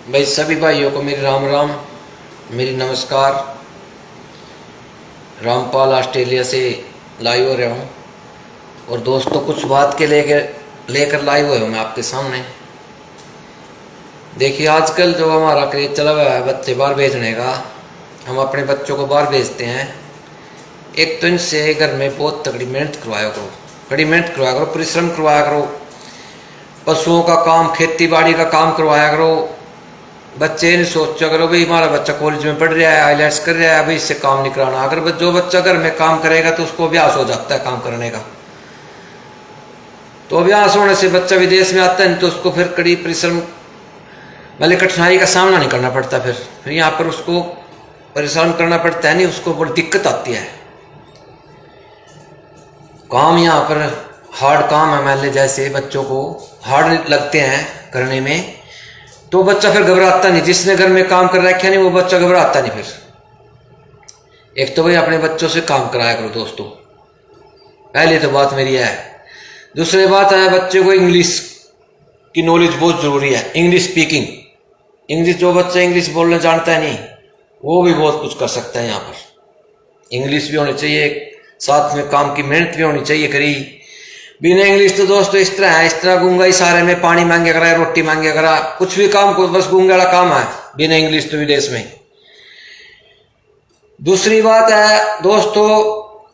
भाई सभी भाइयों को मेरी राम राम, मेरी नमस्कार। रामपाल ऑस्ट्रेलिया से लाइव हो रहा हूँ और दोस्तों कुछ बात के लेकर लाइव हुए हूँ मैं आपके सामने। देखिए आजकल जो हमारा क्रेज चला हुआ है बच्चे बाहर भेजने का, हम अपने बच्चों को बाहर भेजते हैं। एक तो इनसे घर में बहुत तगड़ी मेहनत करवाया करो, कड़ी मेहनत करवाया करो, परिश्रम करवाया करो, पशुओं का काम, खेती बाड़ी का काम करवाया करो। बच्चे नहीं सोचा करो भाई हमारा बच्चा कॉलेज में पढ़ रहा है, आईलेट्स कर रहा है, अभी इससे काम नहीं कराना। अगर जो बच्चा घर में काम करेगा तो उसको अभ्यास हो जाता है काम करने का। तो अभ्यास होने से बच्चा विदेश में आता है नहीं तो उसको फिर कड़ी परिश्रम वाली कठिनाई का सामना नहीं करना पड़ता। फिर यहाँ पर उसको परिश्रम करना पड़ता है, नहीं उसको बड़ी दिक्कत आती है। काम यहाँ पर हार्ड काम है, मान ले जैसे बच्चों को हार्ड लगते हैं करने में, तो बच्चा फिर घबराता नहीं। जिसने घर में काम कर रखा नहीं वो बच्चा घबराता नहीं। फिर एक तो भाई अपने बच्चों से काम कराया करो दोस्तों, पहली तो बात मेरी है। दूसरी बात है बच्चे को इंग्लिश की नॉलेज बहुत जरूरी है, इंग्लिश स्पीकिंग। इंग्लिश जो बच्चा इंग्लिश बोलना जानता है नहीं वो भी बहुत कुछ कर सकता है। यहाँ पर इंग्लिश भी होनी चाहिए, साथ में काम की मेहनत भी होनी चाहिए करी। बिना इंग्लिश तो दोस्तों इस तरह है, इस तरह गूंगा इशारे में पानी मांगे करा, रोटी मांगे करा, कुछ भी काम को बस गूंगा वाला काम है बिना इंग्लिश तो विदेश में। दूसरी बात है दोस्तों,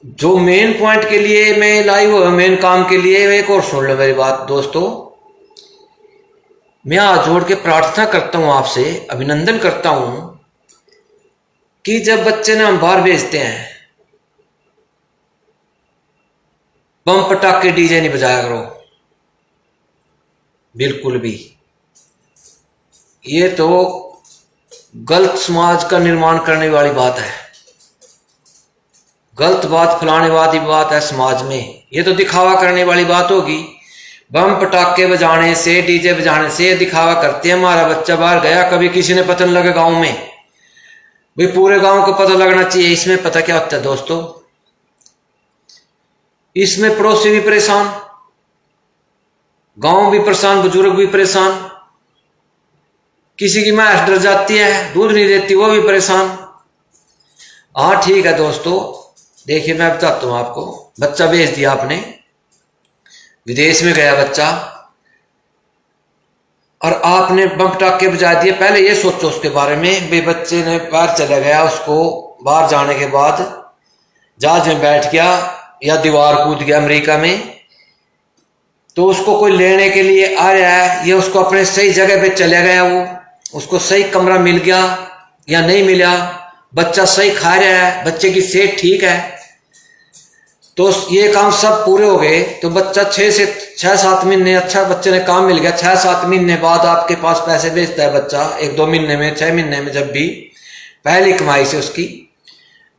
जो मेन पॉइंट के लिए मैं लाइव हुआ, मेन काम के लिए, एक और सुन लो मेरी बात दोस्तों। मैं हाथ जोड़ के प्रार्थना करता हूं आपसे, अभिनंदन करता हूं कि जब बच्चे ने हम बाहर भेजते हैं, बम पटाखे डीजे नहीं बजाया करो बिल्कुल भी। ये तो गलत समाज का निर्माण करने वाली बात है, गलत बात फैलाने वाली बात है समाज में। ये तो दिखावा करने वाली बात होगी। बम पटाखे बजाने से, डीजे बजाने से दिखावा करते हैं हमारा बच्चा बाहर गया, कभी किसी ने पता न लगे गांव में, भाई पूरे गांव को पता लगना चाहिए। इसमें पता क्या होता है दोस्तों, इसमें पड़ोसी भी परेशान, गांव भी परेशान, बुजुर्ग भी परेशान, किसी की मां डर जाती है, दूध नहीं देती वो भी परेशान। हाँ ठीक है दोस्तों, देखिए मैं बताता हूं आपको। बच्चा भेज दिया आपने, विदेश में गया बच्चा और आपने बम पटाखे बजा दिए। पहले ये सोचो उसके बारे में, भाई बच्चे ने बाहर चला गया, उसको बाहर जाने के बाद जहाज में बैठ गया या दीवार कूद गया अमेरिका में, तो उसको कोई लेने के लिए आ रहा है या उसको अपने सही जगह पे चले गया, वो उसको सही कमरा मिल गया या नहीं मिला, बच्चा सही खा रहा है, बच्चे की सेहत ठीक है, तो ये काम सब पूरे हो गए। तो बच्चा 6 से 7 महीने, अच्छा बच्चे ने काम मिल गया, 6-7 महीने बाद आपके पास पैसे भेजता है बच्चा, 1-2 महीने में, 6 महीने में, जब भी पहली कमाई से उसकी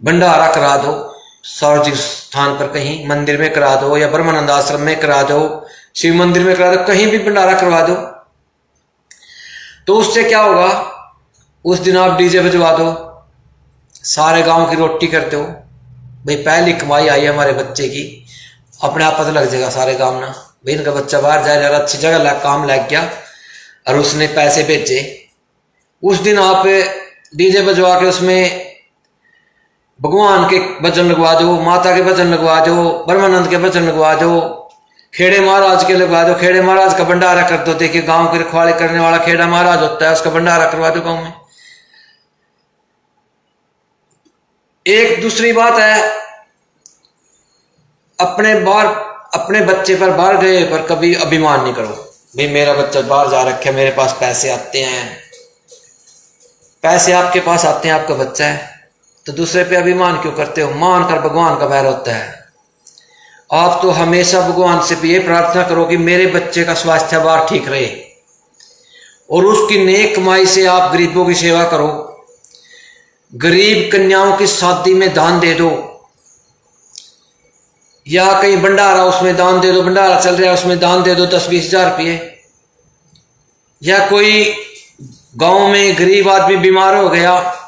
भंडारा करा दो, सार्वजनिक स्थान पर कहीं मंदिर में करा दो या ब्रह्मानंद आश्रम में करा दो, शिव मंदिर में करा दो, कहीं भी भंडारा करवा दो। तो उससे क्या होगा, उस दिन आप डीजे बजवा दो, सारे गांव की रोटी कर दो, भाई पहली कमाई आई है हमारे बच्चे की, अपने आप पता लग जाएगा सारे गांव ना, भाई इनका बच्चा बाहर जा रहा, अच्छी जगह काम लग गया और उसने पैसे भेजे। उस दिन आप डीजे बजवा के उसमें भगवान के भजन लगवा दो, माता के भजन लगवा दो, ब्रह्मानंद के भजन लगवा दो, खेड़े महाराज के लगवा दो, खेड़े महाराज का भंडारा कर दो। देखिए गांव के रखवाले करने वाला खेड़ा महाराज होता है, उसका भंडारा करवा दो गांव में। एक दूसरी बात है, अपने बच्चे पर बाहर गए पर कभी अभिमान नहीं करो, भाई मेरा बच्चा बाहर जा रखे, मेरे पास पैसे आते हैं, पैसे आपके पास आते हैं, आपका बच्चा है, तो दूसरे पे अभिमान क्यों करते हो। मान कर भगवान का बैर होता है। आप तो हमेशा भगवान से ये प्रार्थना करो कि मेरे बच्चे का स्वास्थ्य बाहर ठीक रहे और उसकी नेक कमाई से आप गरीबों की सेवा करो, गरीब कन्याओं की शादी में दान दे दो, या कहीं भंडारा उसमें दान दे दो, भंडारा चल रहा है उसमें दान दे दो 10-20 हजार रुपये, या कोई गांव में गरीब आदमी बीमार हो गया,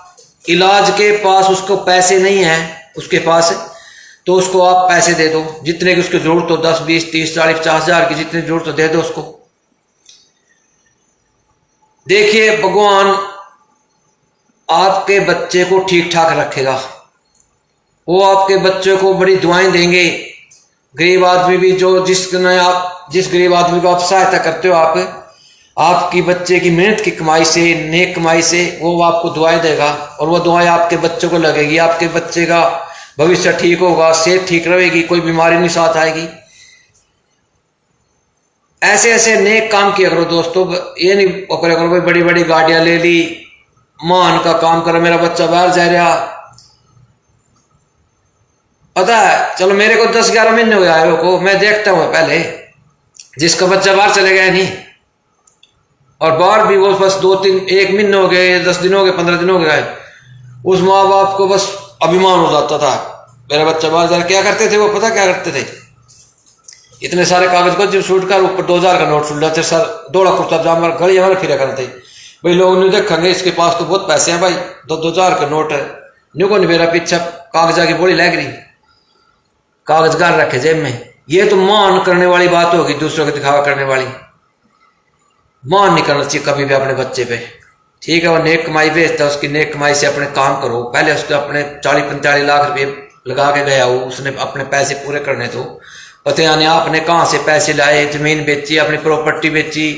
इलाज के पास उसको पैसे नहीं है उसके पास, तो उसको आप पैसे दे दो, जितने की उसकी जरूरत हो, 10, 20, 30, 40, 50 हजार की जितनी जरूरत हो दे दो उसको। देखिए भगवान आपके बच्चे को ठीक ठाक रखेगा, वो आपके बच्चे को बड़ी दुआएं देंगे। गरीब आदमी भी जो जिस गरीब आदमी को आप सहायता करते हो, आपकी बच्चे की मेहनत की कमाई से, नेक कमाई से वो आपको दुआएं देगा, और वो दुआएं आपके बच्चे को लगेगी। आपके बच्चे का भविष्य ठीक होगा, सेहत ठीक रहेगी, कोई बीमारी नहीं साथ आएगी। ऐसे ऐसे नेक काम किया करो दोस्तों। ये नहीं करा करो भाई बड़ी बड़ी गाड़ियां ले ली, मान का काम करो, मेरा बच्चा बाहर जा रहा। पता है, चलो मेरे को 10-11 महीने हो गए को, मैं देखता हूँ पहले जिसका बच्चा बाहर चले गया नहीं, और बाहर भी वो बस 1 महीने हो गए, 10 दिन हो गए, 15 दिन हो गए, उस माँ बाप को बस अभिमान हो जाता था मेरा बच्चा बाहर जा रहा। क्या करते थे वो, पता क्या करते थे, इतने सारे कागज को जब सूट कर ऊपर 2000 का नोट छूट जाते सर, 2 लाख कुर्ता जाम गली हमारे फिर करते भाई, लोग नहीं देखेंगे इसके पास तो बहुत पैसे हैं भाई, 2,000 का नोट है, न्यू को नहीं मेरा पीछा कागजा की बोली लग रही, कागज गार रखे जेब में। ये तो मान करने वाली बात होगी, दूसरों को दिखावा करने वाली। मान नहीं करना चाहिए कभी भी अपने बच्चे पे, ठीक है। वो नेक कमाई भेजता है, उसकी नेक कमाई से अपने काम करो। पहले उसके अपने 40-45 लाख रुपए लगा के गया हो, उसने अपने पैसे पूरे करने तो पता नहीं आपने कहाँ से पैसे लाए, जमीन बेची, अपनी प्रॉपर्टी बेची,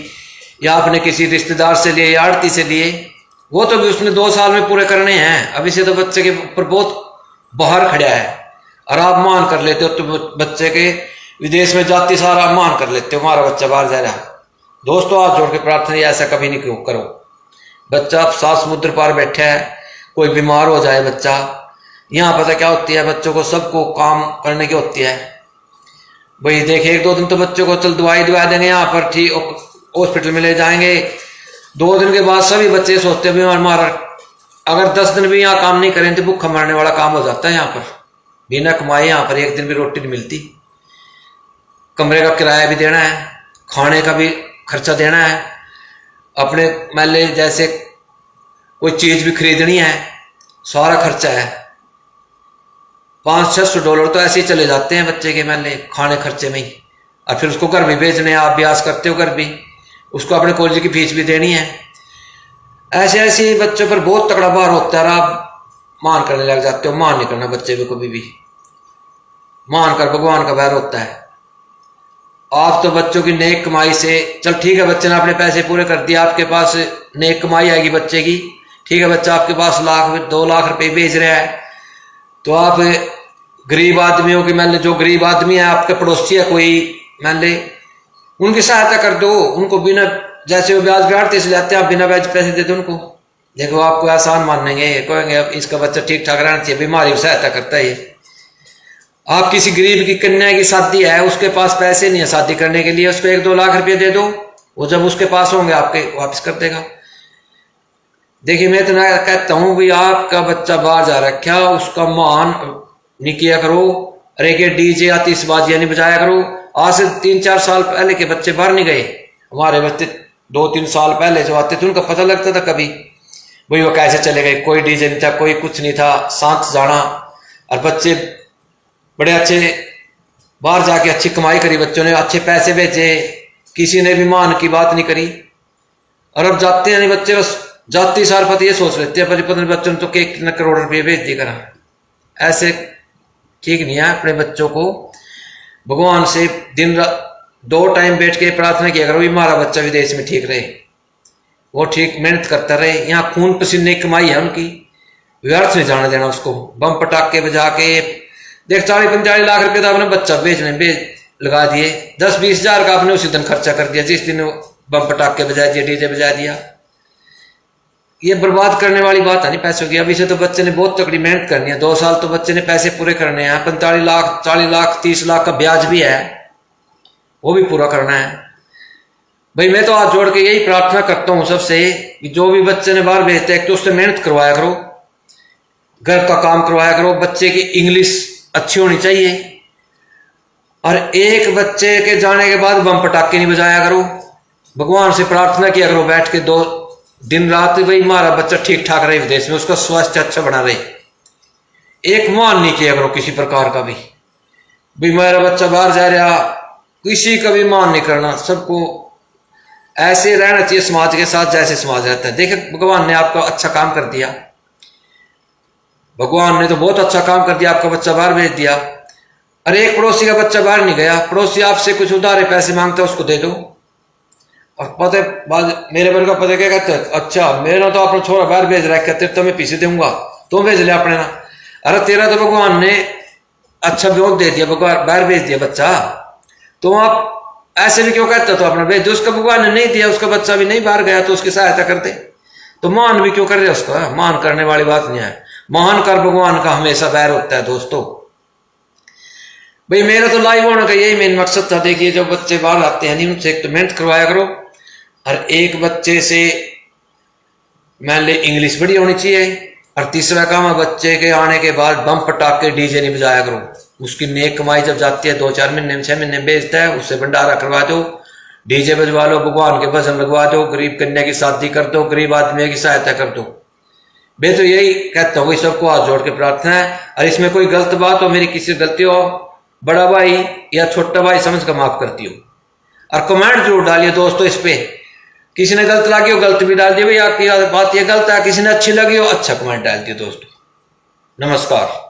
या आपने किसी रिश्तेदार से लिए या आड़ती से लिए, वो तो भी उसने 2 साल में पूरे करने हैं। अभी से तो बच्चे के ऊपर बहुत बाहर खड़ा है, और आप मान कर लेते हो, तो बच्चे के विदेश में जाती सारा मान कर लेते हो हमारा बच्चा बाहर जा रहा। दोस्तों हाथ जोड़ के प्रार्थना, ऐसा कभी नहीं करो। बच्चा आप 7 समुद्र पार बैठा है, कोई बीमार हो जाए बच्चा, यहाँ पता क्या होती है, बच्चों को सबको काम करने की होती है भाई। देखिए 1-2 दिन तो बच्चों को चल दवाई देंगे यहाँ पर, ठीक हॉस्पिटल में ले जाएंगे, 2 दिन के बाद सभी बच्चे सोचते हैं हमारा अगर 10 दिन भी यहाँ काम नहीं करें तो भूखा मरने वाला काम हो जाता है। यहाँ पर बिना कमाए यहाँ पर 1 दिन भी रोटी नहीं मिलती, कमरे का किराया भी देना है, खाने का भी खर्चा देना है, अपने महल्ले जैसे कोई चीज भी खरीदनी है, सारा खर्चा है। $500-600 तो ऐसे ही चले जाते हैं बच्चे के महल्ले खाने खर्चे में ही, और फिर उसको घर भी भेजने, आप अभ्यास करते हो घर भी, उसको अपने कॉलेज की फीस भी देनी है। ऐसे ऐसे बच्चों पर बहुत तगड़ा भार होता है, और आप मान करने लग जाते हो। मान नहीं करना बच्चे को कभी भी, मान कर भगवान का बैर होता है। आप तो बच्चों की नेक कमाई से, चल ठीक है बच्चे ने अपने पैसे पूरे कर दिया, आपके पास नेक कमाई आएगी बच्चे की, ठीक है, बच्चा आपके पास 2 लाख रुपए भेज रहा है, तो आप गरीब आदमियों की, मान लो जो गरीब आदमी है आपके पड़ोसी है कोई, मान ले उनकी सहायता कर दो। उनको बिना, जैसे वो ब्याज ब्याजते से लेते हैं, आप बिना ब्याज पैसे दे दो उनको, देखो आपको आसान मानेंगे, कहेंगे अब इसका बच्चा ठीक ठाक रहना चाहिए, बीमारी की सहायता करता है ये। आप किसी गरीब की कन्या की शादी है, उसके पास पैसे नहीं है शादी करने के लिए, उसको 1-2 लाख रुपए दे दो, वो जब उसके पास होंगे आपके वापस कर देगा। देखिए मैं तो कहता हूं भाई, आपका बच्चा बाहर जा रखा, उसका मान नहीं किया करो, अरे के डीजे आतिशबाजियां नहीं बजाया करो। आज से 3-4 साल पहले के बच्चे बाहर नहीं गए, हमारे बच्चे 2-3 साल पहले जो आते थे उनका पता लगता था कभी भाई वो कैसे चले गए, कोई डीजे नहीं था, कोई कुछ नहीं था, शांत जाना, और बच्चे बड़े अच्छे बाहर जाके अच्छी कमाई करी, बच्चों ने अच्छे पैसे भेजे, किसी ने भी मान की बात नहीं करी। और अब जाते हैं नहीं बच्चे, बस जाती सार पति ये सोच लेते हैं पता नहीं बच्चों ने तो कितने करोड़ रुपये भेज दिए करा। ऐसे ठीक नहीं है। अपने बच्चों को भगवान से दिन रात 2 टाइम बैठ के प्रार्थना किया करो, हमारा बच्चा विदेश में ठीक रहे, वो ठीक मेहनत करता रहे, यहाँ खून पसीने की कमाई है उनकी, व्यर्थ नहीं जाने देना उसको। बम पटाखे बजा के देख 40-45 लाख रुपए तो आपने बच्चा बेचने लगा दिए, 10-20 हजार का आपने उसी दिन खर्चा कर दिया जिस दिन बम पटाखे बजा दिए, डीजे बजा दिया। ये बर्बाद करने वाली बात है नहीं पैसों की। अभी से तो बच्चे ने बहुत तकड़ी मेहनत करनी है, 2 साल तो बच्चे ने पैसे पूरे करने हैं, 45 लाख 40 लाख 30 लाख का ब्याज भी है, वो भी पूरा करना है। भाई मैं तो हाथ जोड़ के यही प्रार्थना करता हूं सबसे कि जो भी बच्चे ने बाहर भेजते हैं तो उससे मेहनत करवाया करो, घर का काम करवाया करो, बच्चे की इंग्लिश अच्छी होनी चाहिए, और एक बच्चे के जाने के बाद बम पटाखे नहीं बजाया करो। भगवान से प्रार्थना किया करो बैठ के 2 दिन रात, भाई हमारा बच्चा ठीक ठाक रहे विदेश में, उसका स्वास्थ्य अच्छा बना रहे। एक मान नहीं किया करो किसी प्रकार का भी, भाई मेरा बच्चा बाहर जा रहा, किसी का भी मान नहीं करना। सबको ऐसे रहना चाहिए समाज के साथ जैसे समाज रहता है। देखिए भगवान ने आपको अच्छा काम कर दिया, भगवान ने तो बहुत अच्छा काम कर दिया, आपका बच्चा बाहर भेज दिया। अरे एक पड़ोसी का बच्चा बाहर नहीं गया, पड़ोसी आपसे कुछ उधारे पैसे मांगता है उसको दे दो। और पता मेरे बन का पता क्या कहते हैं, अच्छा मेरा तो अपना छोरा बाहर भेज रहा है, कहते तो मैं पीछे दूंगा, तुम भेज ले अपने ना। अरे तेरा तो भगवान ने अच्छा ब्योक दे दिया, भगवान बाहर भेज दिया बच्चा, तो आप ऐसे भी क्यों कहते हो? तो अपना भेज दो। उसका भगवान ने नहीं दिया, उसका बच्चा भी नहीं बाहर गया तो उसकी सहायता कर दे, तो मान भी क्यों कर रहे उसका? मान करने वाली बात नहीं है। महान कर भगवान का हमेशा बैर होता है दोस्तों। भाई मेरा तो लाइव होने का यही मेन मकसद था। देखिए जब बच्चे बाहर आते हैं नहीं, उनसे एक तो मेहनत करवाया करो, हर एक बच्चे से मान ले इंग्लिश बड़ी होनी चाहिए, और तीसरा काम है बच्चे के आने के बाद बम पटाखे डीजे नहीं बजाया करो। उसकी नेक कमाई जब जाती है 2-4 महीने में 6 महीने में बेचता है, उससे भंडारा करवा दो, डीजे बजवा लो, भगवान के भजन लगवा दो, गरीब कन्या की शादी कर दो, गरीब आदमी की सहायता कर दो। मैं तो यही कहता हूँ, सबको हाथ जोड़ के प्रार्थना है। और इसमें कोई गलत बात हो, मेरी किसी गलती हो, बड़ा भाई या छोटा भाई समझ कर माफ करती हो। और कमेंट जरूर डालिए दोस्तों इस पे, किसी ने गलत लगी हो गलत भी डाल दिए, भाई आपकी बात ये गलत है, किसी ने अच्छी लगी हो अच्छा कमेंट डाल दिए दोस्तों। नमस्कार।